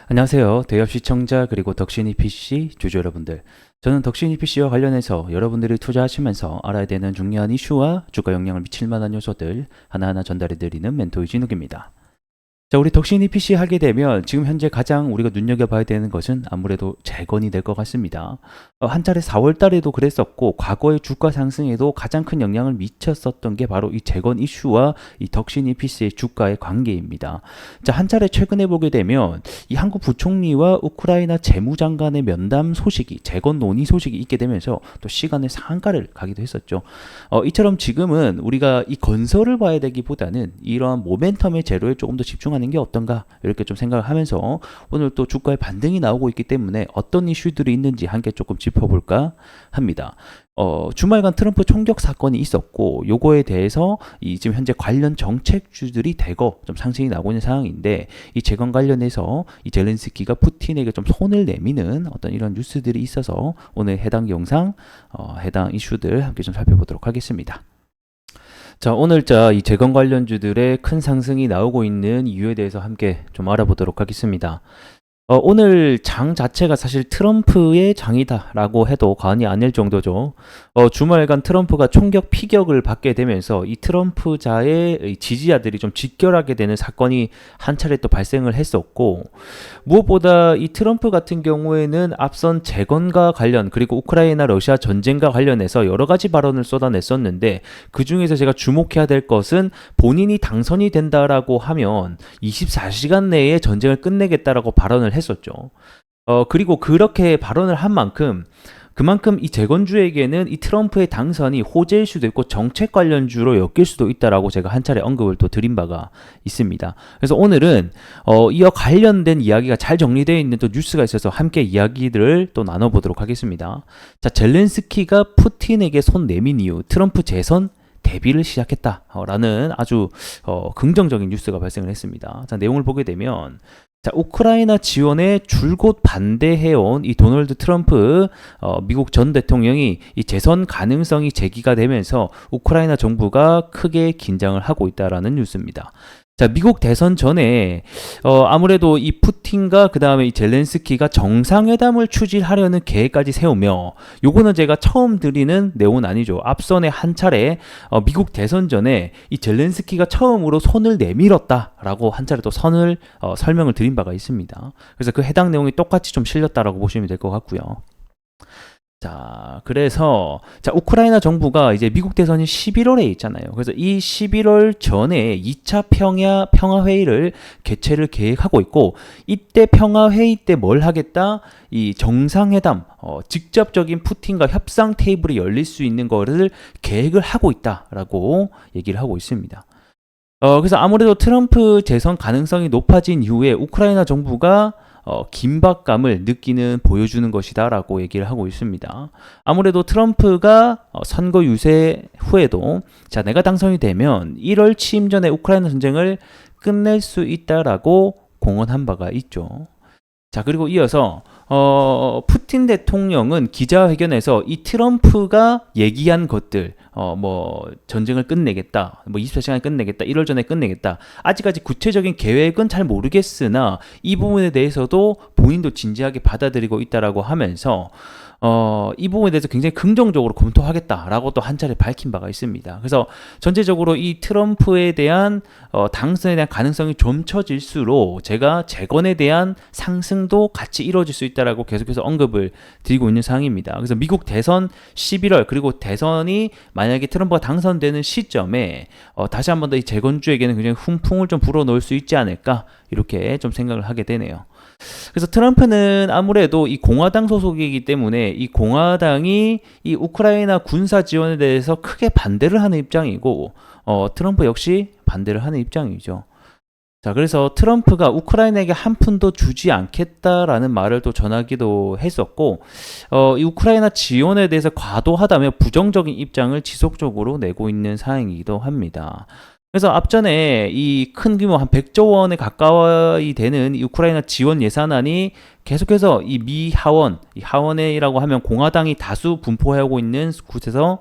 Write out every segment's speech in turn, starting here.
안녕하세요. 대엽 시청자 그리고 덕신이 PC 주주 여러분들. 저는 덕신이 PC와 관련해서 여러분들이 투자하시면서 알아야 되는 중요한 이슈와 주가 영향을 미칠 만한 요소들 하나하나 전달해 드리는 멘토 이진욱입니다. 자, 우리 덕신이 PC 하게 되면 지금 현재 가장 우리가 눈여겨봐야 되는 것은 아무래도 재건이 될 것 같습니다. 한 차례 4월 달에도 그랬었고 과거의 주가 상승에도 가장 큰 영향을 미쳤었던 게 바로 이 재건 이슈와 이 덕신이 PC의 주가의 관계입니다. 자, 한 차례 최근에 보게 되면 이 한국 부총리와 우크라이나 재무장관의 면담 소식이 재건 논의 소식이 있게 되면서 또 시간의 상한가를 가기도 했었죠. 이처럼 지금은 우리가 이 건설을 봐야 되기보다는 이러한 모멘텀의 재료에 조금 더 집중하는 게 어떤가 이렇게 좀 생각을 하면서 오늘 또 주가의 반등이 나오고 있기 때문에 어떤 이슈들이 있는지 함께 조금 짚어볼까 합니다. 주말간 트럼프 총격 사건이 있었고 요거에 대해서 이 지금 현재 관련 정책주들이 대거 좀 상승이 나오고 있는 상황인데 이 재건 관련해서 이 젤렌스키가 푸틴에게 좀 손을 내미는 어떤 이런 뉴스들이 있어서 오늘 해당 영상 해당 이슈들 함께 좀 살펴보도록 하겠습니다. 자, 오늘 이 재건 관련주들의 큰 상승이 나오고 있는 이유에 대해서 함께 좀 알아보도록 하겠습니다. 오늘 장 자체가 사실 트럼프의 장이다라고 해도 과언이 아닐 정도죠. 주말간 트럼프가 총격 피격을 받게 되면서 이 트럼프자의 지지자들이 좀 직결하게 되는 사건이 한 차례 또 발생을 했었고, 무엇보다 이 트럼프 같은 경우에는 앞선 재건과 관련 그리고 우크라이나 러시아 전쟁과 관련해서 여러 가지 발언을 쏟아냈었는데, 그 중에서 제가 주목해야 될 것은 본인이 당선이 된다라고 하면 24시간 내에 전쟁을 끝내겠다라고 발언을 했었죠. 그리고 그렇게 발언을 한 만큼 그만큼 이 재건주에게는 이 트럼프의 당선이 호재일 수도 있고 정책 관련주로 엮일 수도 있다라고 제가 한 차례 언급을 또 드린 바가 있습니다. 그래서 오늘은 이와 관련된 이야기가 잘 정리되어 있는 또 뉴스가 있어서 함께 이야기들을 또 나눠보도록 하겠습니다. 자, 젤렌스키가 푸틴에게 손 내민 이유, 트럼프 재선 대비를 시작했다라는 아주 긍정적인 뉴스가 발생을 했습니다. 자, 내용을 보게 되면 자, 우크라이나 지원에 줄곧 반대해온 이 도널드 트럼프 미국 전 대통령이 이 재선 가능성이 제기가 되면서 우크라이나 정부가 크게 긴장을 하고 있다라는 뉴스입니다. 자, 미국 대선 전에 아무래도 이 푸틴과 그 다음에 이 젤렌스키가 정상회담을 추진하려는 계획까지 세우며, 요거는 제가 처음 드리는 내용은 아니죠. 앞선에 한 차례 미국 대선 전에 이 젤렌스키가 처음으로 손을 내밀었다라고 한 차례 또 선을 설명을 드린 바가 있습니다. 그래서 그 해당 내용이 똑같이 좀 실렸다라고 보시면 될 것 같고요. 자, 그래서 우크라이나 정부가 이제 미국 대선이 11월에 있잖아요. 그래서 이 11월 전에 2차 평화 회의를 개최를 계획하고 있고, 이때 평화 회의 때 뭘 하겠다? 이 정상회담, 직접적인 푸틴과 협상 테이블이 열릴 수 있는 거를 계획을 하고 있다라고 얘기를 하고 있습니다. 그래서 아무래도 트럼프 재선 가능성이 높아진 이후에 우크라이나 정부가 긴박감을 보여주는 것이다 라고 얘기를 하고 있습니다. 아무래도 트럼프가 선거 유세 후에도 내가 당선이 되면 1월 취임 전에 우크라이나 전쟁을 끝낼 수 있다라고 공언한 바가 있죠. 자, 그리고 이어서 푸틴 대통령은 기자회견에서 이 트럼프가 얘기한 것들, 전쟁을 끝내겠다, 24시간에 끝내겠다, 1월 전에 끝내겠다, 아직까지 구체적인 계획은 잘 모르겠으나 이 부분에 대해서도 본인도 진지하게 받아들이고 있다라고 하면서 이 부분에 대해서 굉장히 긍정적으로 검토하겠다라고 또 한 차례 밝힌 바가 있습니다. 그래서 전체적으로 이 트럼프에 대한 당선에 대한 가능성이 점쳐질수록 제가 재건에 대한 상승도 같이 이루어질 수 있다라고 계속해서 언급을 드리고 있는 상황입니다. 그래서 미국 대선 11월 그리고 대선이 만약에 트럼프가 당선되는 시점에 다시 한 번 더 이 재건주에게는 굉장히 훈풍을 좀 불어넣을 수 있지 않을까 이렇게 좀 생각을 하게 되네요. 그래서 트럼프는 아무래도 이 공화당 소속이기 때문에 이 공화당이 이 우크라이나 군사 지원에 대해서 크게 반대를 하는 입장이고, 트럼프 역시 반대를 하는 입장이죠. 자, 그래서 트럼프가 우크라이나에게 한 푼도 주지 않겠다라는 말을 또 전하기도 했었고, 이 우크라이나 지원에 대해서 과도하다며 부정적인 입장을 지속적으로 내고 있는 상황이기도 합니다. 그래서 앞전에 이 큰 규모 한 100조 원에 가까이 되는 이 우크라이나 지원 예산안이 계속해서 이 미 하원이라고 하면 공화당이 다수 분포하고 있는 곳에서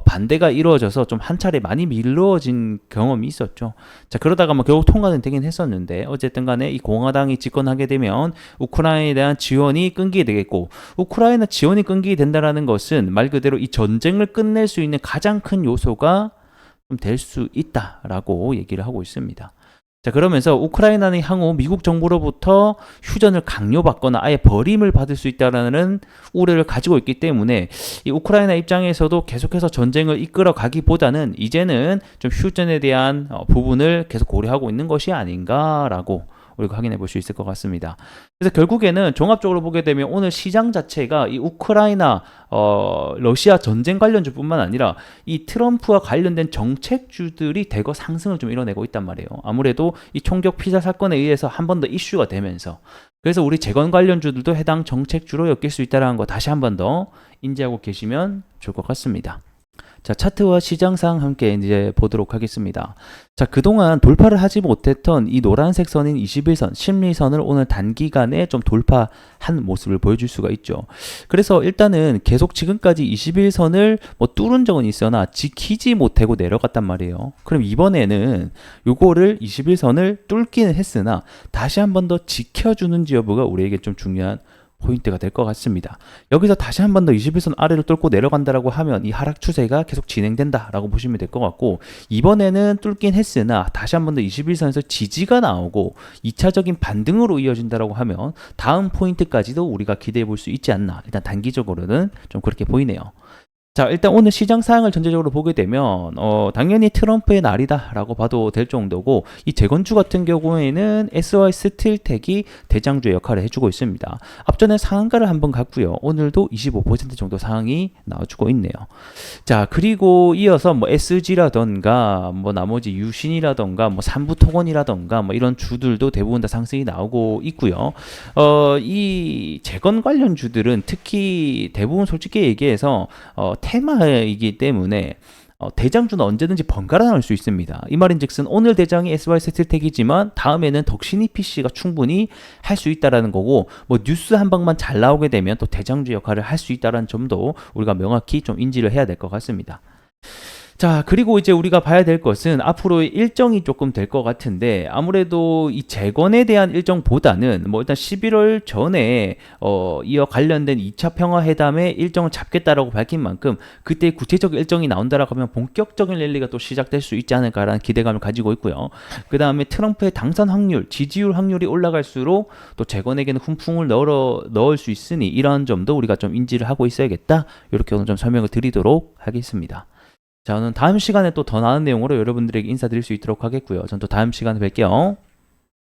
반대가 이루어져서 좀 한 차례 많이 미뤄진 경험이 있었죠. 자, 그러다가 뭐 결국 통과는 되긴 했었는데 어쨌든 간에 이 공화당이 집권하게 되면 우크라이나에 대한 지원이 끊기게 되겠고, 우크라이나 지원이 끊기게 된다라는 것은 말 그대로 이 전쟁을 끝낼 수 있는 가장 큰 요소가 좀 될 수 있다라고 얘기를 하고 있습니다. 자, 그러면서 우크라이나는 향후 미국 정부로부터 휴전을 강요받거나 아예 버림을 받을 수 있다는 우려를 가지고 있기 때문에 이 우크라이나 입장에서도 계속해서 전쟁을 이끌어 가기보다는 이제는 좀 휴전에 대한 부분을 계속 고려하고 있는 것이 아닌가라고 우리가 확인해 볼 수 있을 것 같습니다. 그래서 결국에는 종합적으로 보게 되면 오늘 시장 자체가 이 우크라이나 러시아 전쟁 관련주뿐만 아니라 이 트럼프와 관련된 정책주들이 대거 상승을 좀 이뤄내고 있단 말이에요. 아무래도 이 총격 피살 사건에 의해서 한 번 더 이슈가 되면서, 그래서 우리 재건 관련주들도 해당 정책주로 엮일 수 있다는 거 다시 한 번 더 인지하고 계시면 좋을 것 같습니다. 자, 차트와 시장 상황 함께 이제 보도록 하겠습니다. 자, 그동안 돌파를 하지 못했던 이 노란색 선인 21선, 심리선을 오늘 단기간에 좀 돌파한 모습을 보여줄 수가 있죠. 그래서 일단은 계속 지금까지 21선을 뭐 뚫은 적은 있으나 지키지 못하고 내려갔단 말이에요. 그럼 이번에는 요거를 21선을 뚫기는 했으나 다시 한 번 더 지켜주는지 여부가 우리에게 좀 중요한 포인트가 될 것 같습니다. 여기서 다시 한 번 더 21선 아래로 뚫고 내려간다라고 하면 이 하락 추세가 계속 진행된다라고 보시면 될 것 같고, 이번에는 뚫긴 했으나 다시 한 번 더 21선에서 지지가 나오고 2차적인 반등으로 이어진다라고 하면 다음 포인트까지도 우리가 기대해 볼 수 있지 않나, 일단 단기적으로는 좀 그렇게 보이네요. 자, 일단 오늘 시장 상황을 전체적으로 보게 되면 당연히 트럼프의 날이다라고 봐도 될 정도고, 이 재건주 같은 경우에는 SY 스틸텍이 대장주의 역할을 해주고 있습니다. 앞전에 상한가를 한번 갔고요. 오늘도 25% 정도 상황이 나와주고 있네요. 자, 그리고 이어서 뭐 SG라던가 뭐 나머지 유신이라던가 뭐 삼부토건이라던가 뭐 이런 주들도 대부분 다 상승이 나오고 있고요. 이 재건 관련 주들은 특히 대부분 솔직히 얘기해서 테마이기 때문에 대장주는 언제든지 번갈아 나올 수 있습니다. 이 말인즉슨 오늘 대장이 SY 스틸텍이지만 다음에는 덕신이 PC가 충분히 할 수 있다라는 거고, 뭐 뉴스 한 방만 잘 나오게 되면 또 대장주 역할을 할 수 있다는 점도 우리가 명확히 좀 인지를 해야 될 것 같습니다. 자, 그리고 이제 우리가 봐야 될 것은 앞으로의 일정이 조금 될 것 같은데, 아무래도 이 재건에 대한 일정보다는 뭐 일단 11월 전에 이어 관련된 2차 평화회담의 일정을 잡겠다라고 밝힌 만큼 그때 구체적 일정이 나온다라고 하면 본격적인 랠리가 또 시작될 수 있지 않을까라는 기대감을 가지고 있고요. 그 다음에 트럼프의 당선 확률, 지지율 확률이 올라갈수록 또 재건에게는 훈풍을 넣을 수 있으니 이러한 점도 우리가 좀 인지를 하고 있어야겠다, 이렇게 오늘 좀 설명을 드리도록 하겠습니다. 자, 저는 다음 시간에 또 더 나은 내용으로 여러분들에게 인사드릴 수 있도록 하겠고요. 저는 또 다음 시간에 뵐게요.